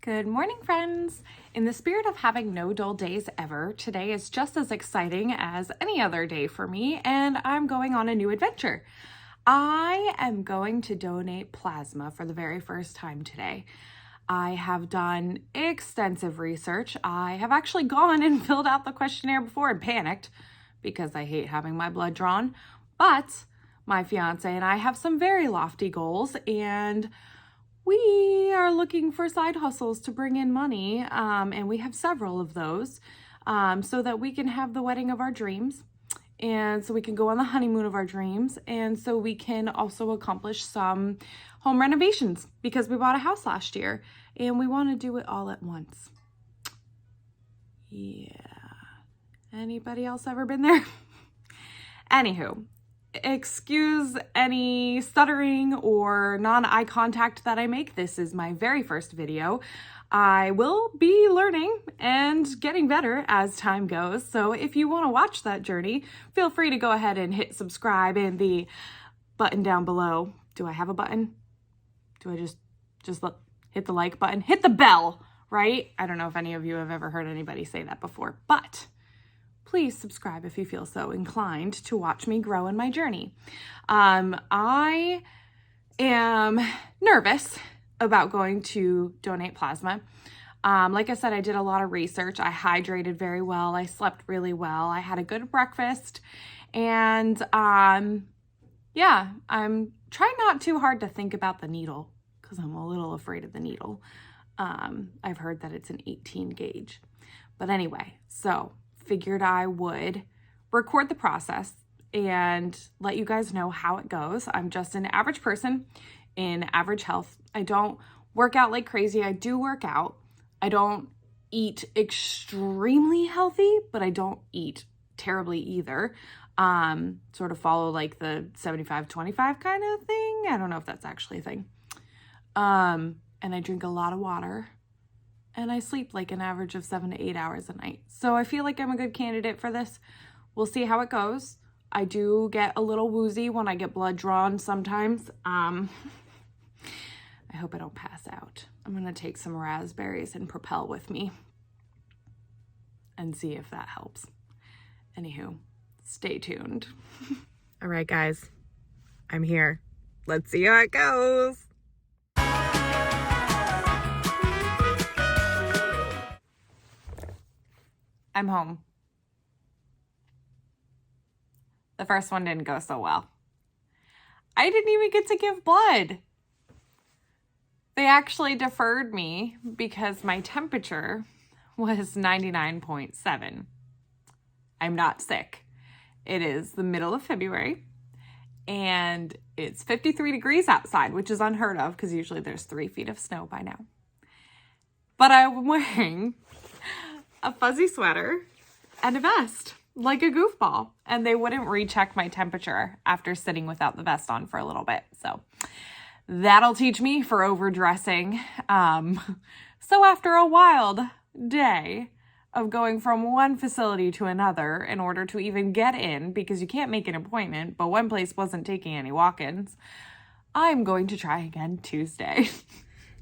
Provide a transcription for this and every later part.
Good morning, friends. In the spirit of having no dull days ever, today is just as exciting as any other day for me, and I'm going on a new adventure. I am going to donate plasma for the very first time today. I have done extensive research. I have actually gone and filled out the questionnaire before and panicked because I hate having my blood drawn, but my fiance and I have some very lofty goals, and we are looking for side hustles to bring in money, and we have several of those, so that we can have the wedding of our dreams, and so we can go on the honeymoon of our dreams, and so we can also accomplish some home renovations because we bought a house last year, and we want to do it all at once. Yeah. Anybody else ever been there? Anywho. Excuse any stuttering or non-eye contact that I make. This is my very first video. I will be learning and getting better as time goes. So if you want to watch that journey, feel free to go ahead and hit subscribe and the button down below. Do I have a button? Do I just hit the like button? Hit the bell, right? I don't know if any of you have ever heard anybody say that before, but please subscribe if you feel so inclined to watch me grow in my journey. I am nervous about going to donate plasma. Like I said, I did a lot of research. I hydrated very well. I slept really well. I had a good breakfast. And yeah, I'm trying not too hard to think about the needle because I'm a little afraid of the needle. I've heard that it's an 18 gauge. But anyway, so figured I would record the process and let you guys know how it goes. I'm just an average person in average health. I don't work out like crazy. I do work out. I don't eat extremely healthy, but I don't eat terribly either. Sort of follow like the 75-25 kind of thing. I don't know if that's actually a thing. And I drink a lot of water. And I sleep like an average of 7 to 8 hours a night. So I feel like I'm a good candidate for this. We'll see how it goes. I do get a little woozy when I get blood drawn sometimes. I hope I don't pass out. I'm gonna take some raspberries and Propel with me and see if that helps. Anywho, stay tuned. All right, guys, I'm here. Let's see how it goes. I'm home. The first one didn't go so well. I didn't even get to give blood. They actually deferred me because my temperature was 99.7. I'm not sick. It is the middle of February and it's 53 degrees outside, which is unheard of because usually there's 3 feet of snow by now. But I'm wearing a fuzzy sweater and a vest like a goofball, and they wouldn't recheck my temperature after sitting without the vest on for a little bit, so that'll teach me for overdressing. So after a wild day of going from one facility to another in order to even get in, because you can't make an appointment, but one place wasn't taking any walk-ins, I'm going to try again Tuesday.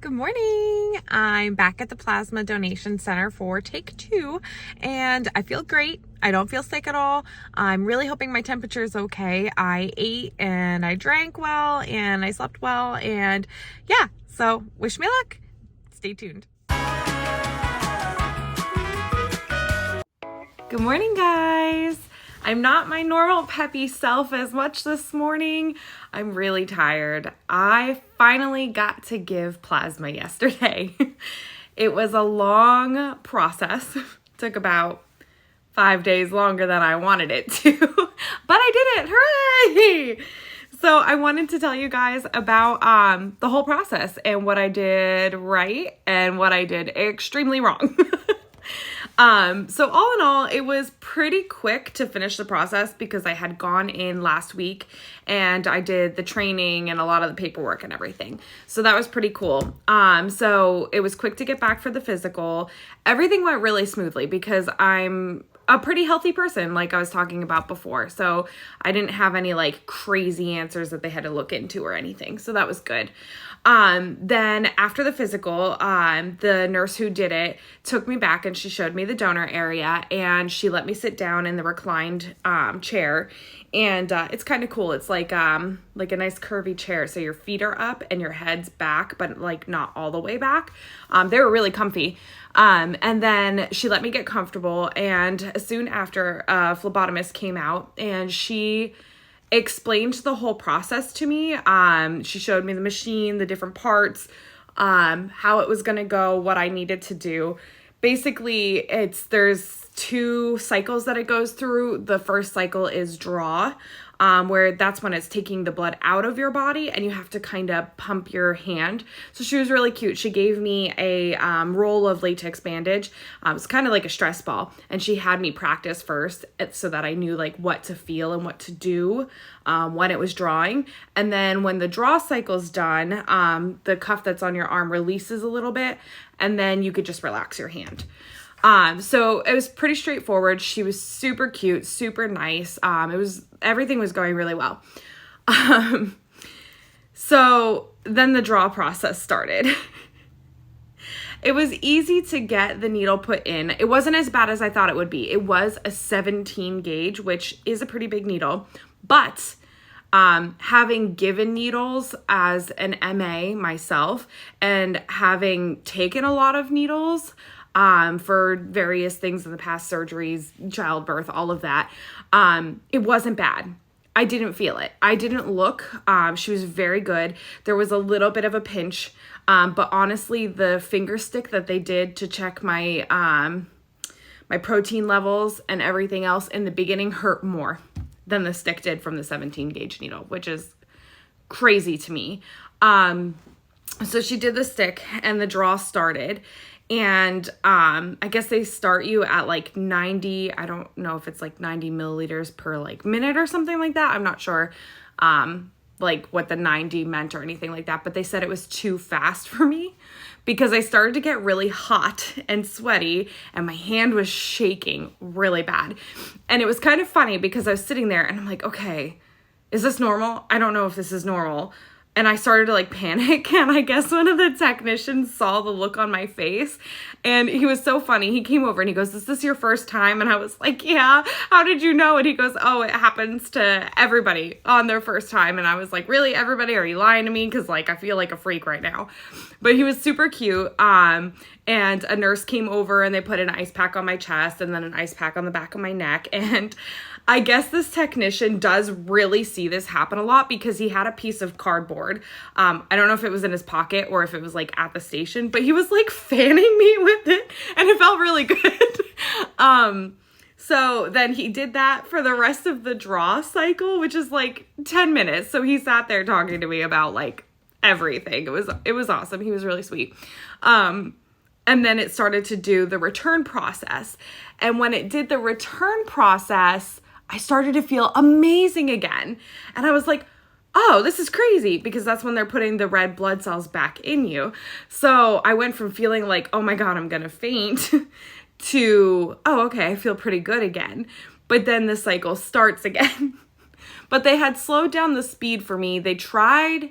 Good morning. I'm back at the Plasma Donation Center for take 2, and I feel great. I don't feel sick at all. I'm really hoping my temperature is okay. I ate and I drank well and I slept well, and yeah, so wish me luck. Stay tuned. Good morning, guys. I'm not my normal peppy self as much this morning. I'm really tired. I finally got to give plasma yesterday. It was a long process. It took about 5 days longer than I wanted it to, but I did it. Hooray! So I wanted to tell you guys about the whole process and what I did right and what I did extremely wrong. So all in all, it was pretty quick to finish the process because I had gone in last week and I did the training and a lot of the paperwork and everything. So that was pretty cool. So it was quick to get back for the physical. Everything went really smoothly because I'm a pretty healthy person, like I was talking about before. So I didn't have any like crazy answers that they had to look into or anything. So that was good. Then after the physical, the nurse who did it took me back and she showed me the donor area and she let me sit down in the reclined chair. And it's kind of cool. It's like a nice curvy chair. So your feet are up and your head's back, but like not all the way back. They were really comfy. And then she let me get comfortable. And soon after, a phlebotomist came out and she explained the whole process to me. She showed me the machine, the different parts, how it was going to go, what I needed to do. Basically, there's 2 cycles that it goes through. The first cycle is draw, where that's when it's taking the blood out of your body and you have to kind of pump your hand. So she was really cute. She gave me a roll of latex bandage. It was kind of like a stress ball. And she had me practice first so that I knew like what to feel and what to do when it was drawing. And then when the draw cycle's done, the cuff that's on your arm releases a little bit and then you could just relax your hand. So it was pretty straightforward. She was super cute, super nice. Everything was going really well. So then the draw process started. It was easy to get the needle put in. It wasn't as bad as I thought it would be. It was a 17 gauge, which is a pretty big needle, but having given needles as an MA myself and having taken a lot of needles, for various things in the past, surgeries, childbirth, all of that. It wasn't bad. I didn't feel it. I didn't look. She was very good. There was a little bit of a pinch, but honestly, the finger stick that they did to check my my protein levels and everything else in the beginning hurt more than the stick did from the 17 gauge needle, which is crazy to me. So she did the stick and the draw started. And I guess they start you at like 90, I don't know if it's like 90 milliliters per like minute or something like that. I'm not sure like what the 90 meant or anything like that, but they said it was too fast for me because I started to get really hot and sweaty and my hand was shaking really bad. And it was kind of funny because I was sitting there and I'm like, okay, is this normal? I don't know if this is normal. And I started to like panic, and I guess one of the technicians saw the look on my face, and he was so funny. He came over and he goes, "Is this your first time?" And I was like, "Yeah, how did you know?" And he goes, "Oh, it happens to everybody on their first time." And I was like, "Really, everybody? Are you lying to me? Because like I feel like a freak right now." But he was super cute. And a nurse came over and they put an ice pack on my chest and then an ice pack on the back of my neck. And I guess this technician does really see this happen a lot because he had a piece of cardboard. I don't know if it was in his pocket or if it was like at the station, but he was like fanning me with it and it felt really good. So then he did that for the rest of the draw cycle, which is like 10 minutes. So he sat there talking to me about like everything. It was awesome. He was really sweet. And then it started to do the return process. And when it did the return process, I started to feel amazing again. And I was like, oh, this is crazy, because that's when they're putting the red blood cells back in you. So I went from feeling like, oh my God, I'm going to faint to, oh, okay, I feel pretty good again. But then the cycle starts again. But they had slowed down the speed for me. They tried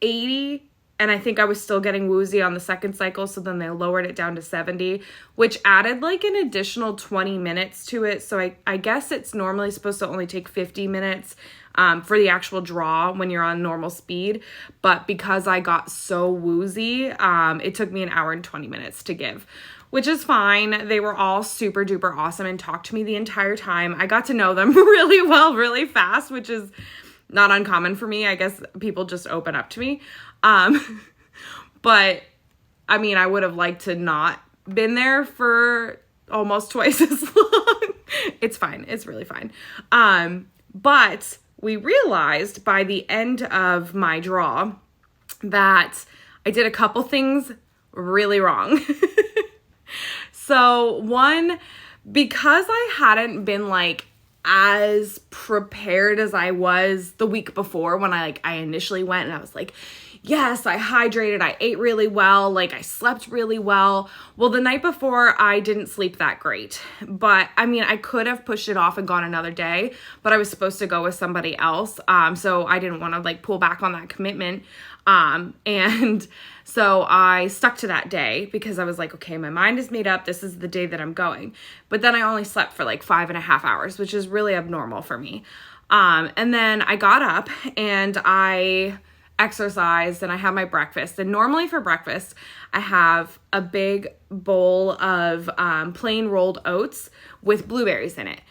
80, and I think I was still getting woozy on the second cycle. So then they lowered it down to 70, which added like an additional 20 minutes to it. So I guess it's normally supposed to only take 50 minutes for the actual draw when you're on normal speed. But because I got so woozy, it took me an hour and 20 minutes to give, which is fine. They were all super duper awesome and talked to me the entire time. I got to know them really well, really fast, which is not uncommon for me. I guess people just open up to me. But I mean, I would have liked to not been there for almost twice as long. It's fine. It's really fine. But we realized by the end of my draw that I did a couple things really wrong. So one, because I hadn't been like as prepared as I was the week before when I initially went, and I was like, yes, I hydrated, I ate really well, like I slept really well. Well, the night before I didn't sleep that great, but I mean, I could have pushed it off and gone another day, but I was supposed to go with somebody else. So I didn't want to like pull back on that commitment. And so I stuck to that day because I was like, okay, my mind is made up. This is the day that I'm going. But then I only slept for like 5.5 hours, which is really abnormal for me. And then I got up and I exercised and I had my breakfast. And normally for breakfast, I have a big bowl of plain rolled oats with blueberries in it.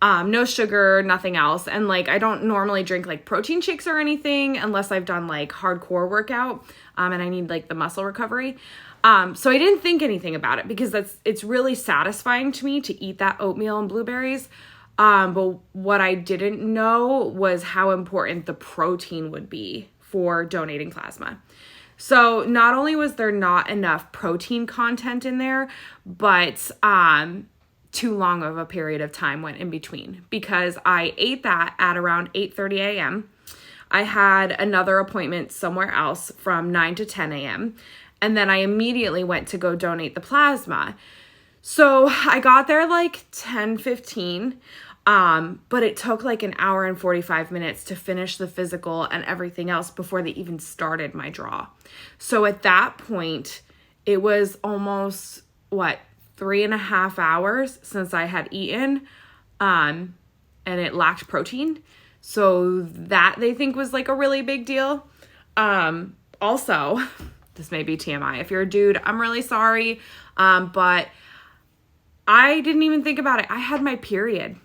No sugar, nothing else. And like, I don't normally drink like protein shakes or anything unless I've done like hardcore workout, and I need like the muscle recovery. So I didn't think anything about it because it's really satisfying to me to eat that oatmeal and blueberries. But what I didn't know was how important the protein would be for donating plasma. So not only was there not enough protein content in there, but, too long of a period of time went in between because I ate that at around 8:30 a.m. I had another appointment somewhere else from 9 to 10 a.m. And then I immediately went to go donate the plasma. So I got there like 10:15, but it took like an hour and 45 minutes to finish the physical and everything else before they even started my draw. So at that point, it was almost, 3.5 hours since I had eaten, and it lacked protein. So that they think was like a really big deal. Also, this may be TMI. If you're a dude, I'm really sorry. But I didn't even think about it. I had my period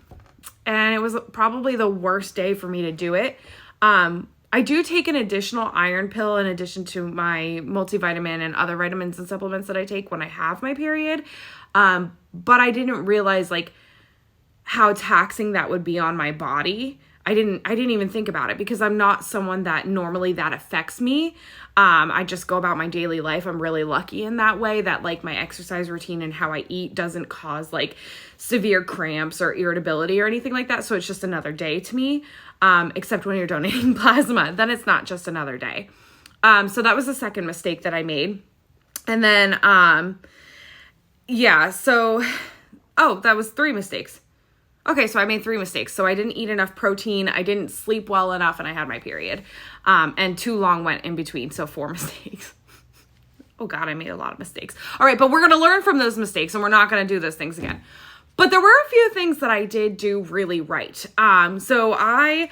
and it was probably the worst day for me to do it. I do take an additional iron pill in addition to my multivitamin and other vitamins and supplements that I take when I have my period. But I didn't realize like how taxing that would be on my body. I didn't even think about it because I'm not someone that normally that affects me. I just go about my daily life. I'm really lucky in that way that like my exercise routine and how I eat doesn't cause like severe cramps or irritability or anything like that. So it's just another day to me. Except when you're donating plasma, then it's not just another day. So that was the second mistake that I made. And then, that was 3 mistakes. Okay, so I made 3 mistakes. So I didn't eat enough protein, I didn't sleep well enough, and I had my period. And too long went in between, so 4 mistakes. Oh God, I made a lot of mistakes. All right, but we're going to learn from those mistakes, and we're not going to do those things again. But there were a few things that I did do really right. So I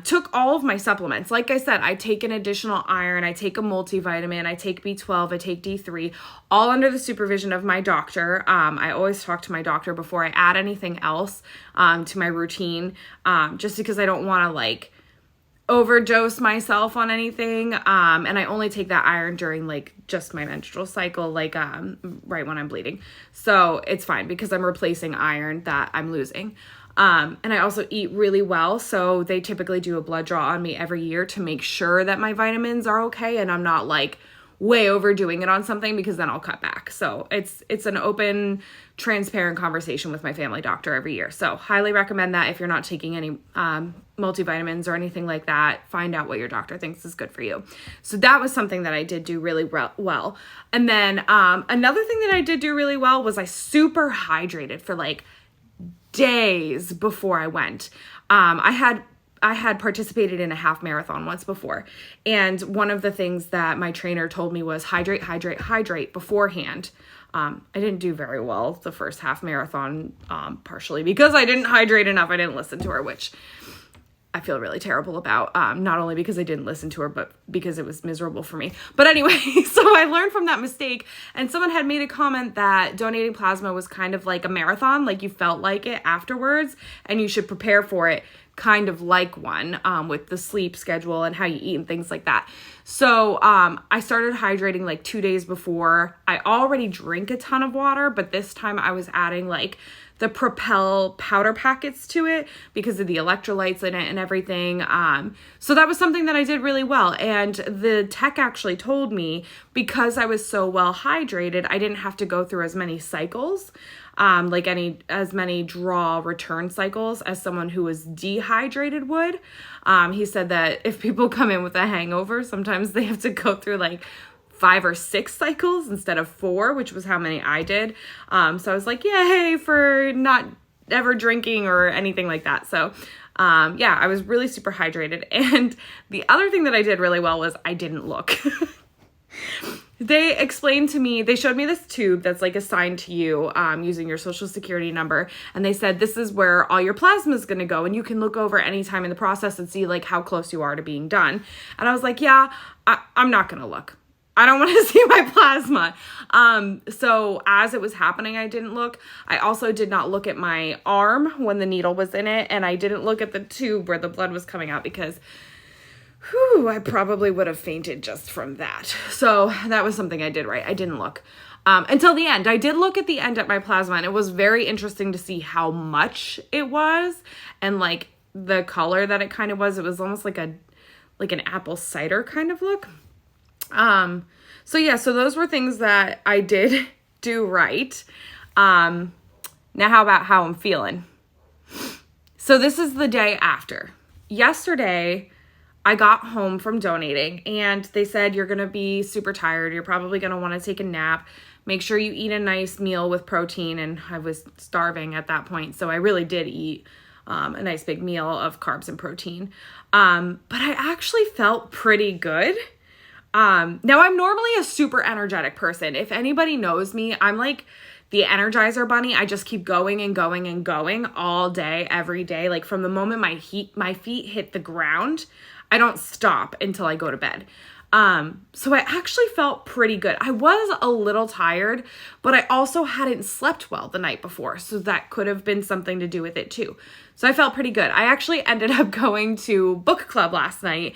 took all of my supplements. Like I said, I take an additional iron, I take a multivitamin, I take B12, I take D3, all under the supervision of my doctor. I always talk to my doctor before I add anything else to my routine, just because I don't want to like overdose myself on anything. And I only take that iron during like just my menstrual cycle, like right when I'm bleeding. So it's fine because I'm replacing iron that I'm losing. And I also eat really well. So they typically do a blood draw on me every year to make sure that my vitamins are okay. And I'm not like way overdoing it on something because then I'll cut back. So it's an open, transparent conversation with my family doctor every year. So highly recommend that if you're not taking any multivitamins or anything like that, find out what your doctor thinks is good for you. So that was something that I did do really well. And then another thing that I did do really well was I super hydrated for like days before I went. I had participated in a half marathon once before. And one of the things that my trainer told me was hydrate beforehand. I didn't do very well the first half marathon, partially because I didn't hydrate enough. I didn't listen to her, which I feel really terrible about, not only because I didn't listen to her, but because it was miserable for me. But anyway, so I learned from that mistake, and someone had made a comment that donating plasma was kind of like a marathon, like you felt like it afterwards, and you should prepare for it kind of like one, with the sleep schedule and how you eat and things like that. So I started hydrating like 2 days before. I already drink a ton of water, but this time I was adding like the Propel powder packets to it because of the electrolytes in it and everything. So that was something that I did really well. And the tech actually told me because I was so well hydrated, I didn't have to go through as many cycles, as many draw return cycles as someone who was dehydrated would. He said that if people come in with a hangover, sometimes they have to go through like 5 or 6 cycles instead of 4, which was how many I did. So I was like, yay for not ever drinking or anything like that. So yeah, I was really super hydrated. And the other thing that I did really well was I didn't look. They explained to me, they showed me this tube that's like assigned to you using your social security number. And they said, this is where all your plasma is going to go. And you can look over anytime in the process and see like how close you are to being done. And I was like, yeah, I'm not going to look. I don't want to see my plasma. So as it was happening, I didn't look. I also did not look at my arm when the needle was in it. And I didn't look at the tube where the blood was coming out because I probably would have fainted just from that. So that was something I did right. I didn't look until the end. I did look at the end at my plasma, and it was very interesting to see how much it was and like the color that it kind of was. It was almost like an apple cider kind of look. So yeah, so those were things that I did do right. Now how about how I'm feeling? So this is the day after. Yesterday, I got home from donating and they said, you're going to be super tired. You're probably going to want to take a nap. Make sure you eat a nice meal with protein. And I was starving at that point. So I really did eat a nice big meal of carbs and protein. But I actually felt pretty good. Now I'm normally a super energetic person. If anybody knows me, I'm like the Energizer Bunny. I just keep going and going and going all day, every day. Like from the moment my feet hit the ground, I don't stop until I go to bed. So I actually felt pretty good. I was a little tired, but I also hadn't slept well the night before. So that could have been something to do with it too. So I felt pretty good. I actually ended up going to book club last night,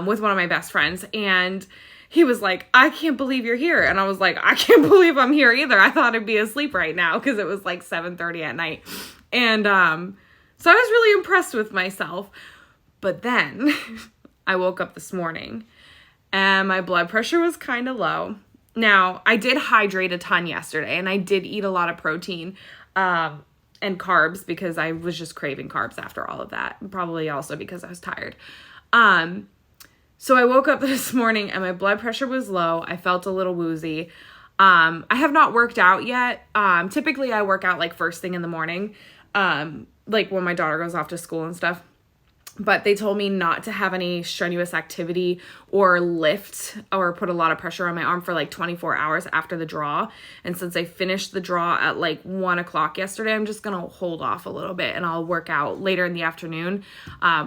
with one of my best friends, and he was like, I can't believe you're here. And I was like, I can't believe I'm here either. I thought I'd be asleep right now because it was like 7:30 at night. And, so I was really impressed with myself. But then I woke up this morning and my blood pressure was kind of low. Now, I did hydrate a ton yesterday and I did eat a lot of protein and carbs because I was just craving carbs after all of that. Probably also because I was tired. So I woke up this morning and my blood pressure was low. I felt a little woozy. I have not worked out yet. Typically I work out like first thing in the morning, like when my daughter goes off to school and stuff. But they told me not to have any strenuous activity or lift or put a lot of pressure on my arm for like 24 hours after the draw. And since I finished the draw at like 1 o'clock yesterday, I'm just going to hold off a little bit and I'll work out later in the afternoon,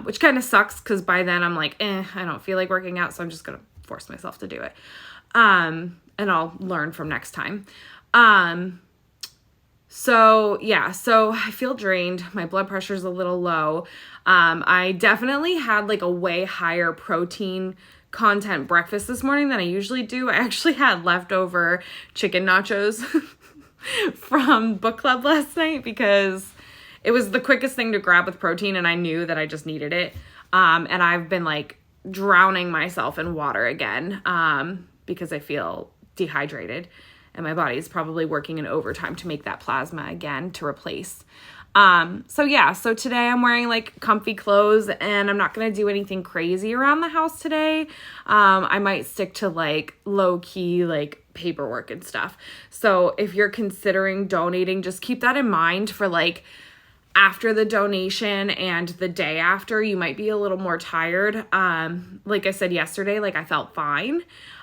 which kind of sucks because by then I'm like, I don't feel like working out. So I'm just going to force myself to do it. And I'll learn from next time. So yeah, so I feel drained. My blood pressure is a little low. I definitely had like a way higher protein content breakfast this morning than I usually do. I actually had leftover chicken nachos from book club last night because it was the quickest thing to grab with protein and I knew that I just needed it. And I've been like drowning myself in water again because I feel dehydrated. And my body is probably working in overtime to make that plasma again to replace. So yeah, so today I'm wearing like comfy clothes and I'm not going to do anything crazy around the house today. I might stick to like low key, like paperwork and stuff. So if you're considering donating, just keep that in mind for like after the donation and the day after, you might be a little more tired. Like I said yesterday, like I felt fine.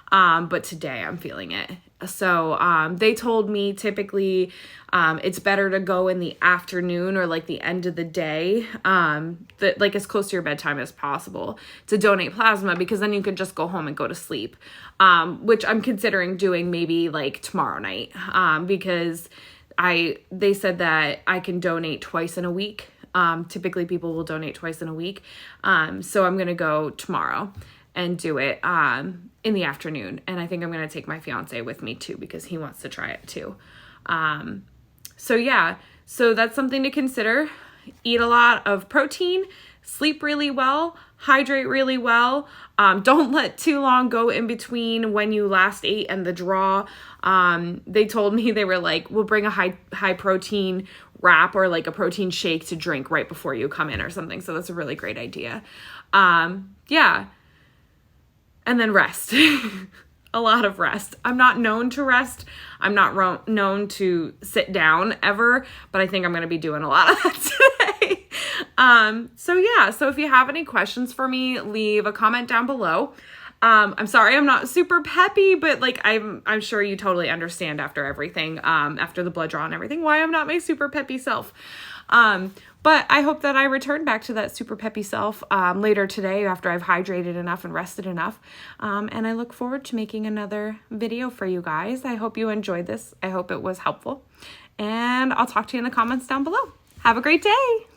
But today I'm feeling it. So, they told me typically, it's better to go in the afternoon or like the end of the day, like as close to your bedtime as possible to donate plasma because then you could just go home and go to sleep. Which I'm considering doing maybe like tomorrow night, because they said that I can donate twice in a week. Typically people will donate twice in a week. So I'm going to go tomorrow and do it, in the afternoon. And I think I'm going to take my fiance with me too, because he wants to try it too. So yeah, So that's something to consider. Eat a lot of protein, sleep really well, hydrate really well. Don't let too long go in between when you last ate and the draw. They told me, they were like, we'll bring a high protein wrap or like a protein shake to drink right before you come in or something. So that's a really great idea. Yeah. And then rest. A lot of rest. I'm not known to rest. I'm not known to sit down ever, but I think I'm going to be doing a lot of that today. So yeah, so if you have any questions for me, leave a comment down below. I'm sorry I'm not super peppy, but like I'm sure you totally understand after everything, after the blood draw and everything, why I'm not my super peppy self. But I hope that I return back to that super peppy self later today after I've hydrated enough and rested enough. And I look forward to making another video for you guys. I hope you enjoyed this. I hope it was helpful. And I'll talk to you in the comments down below. Have a great day.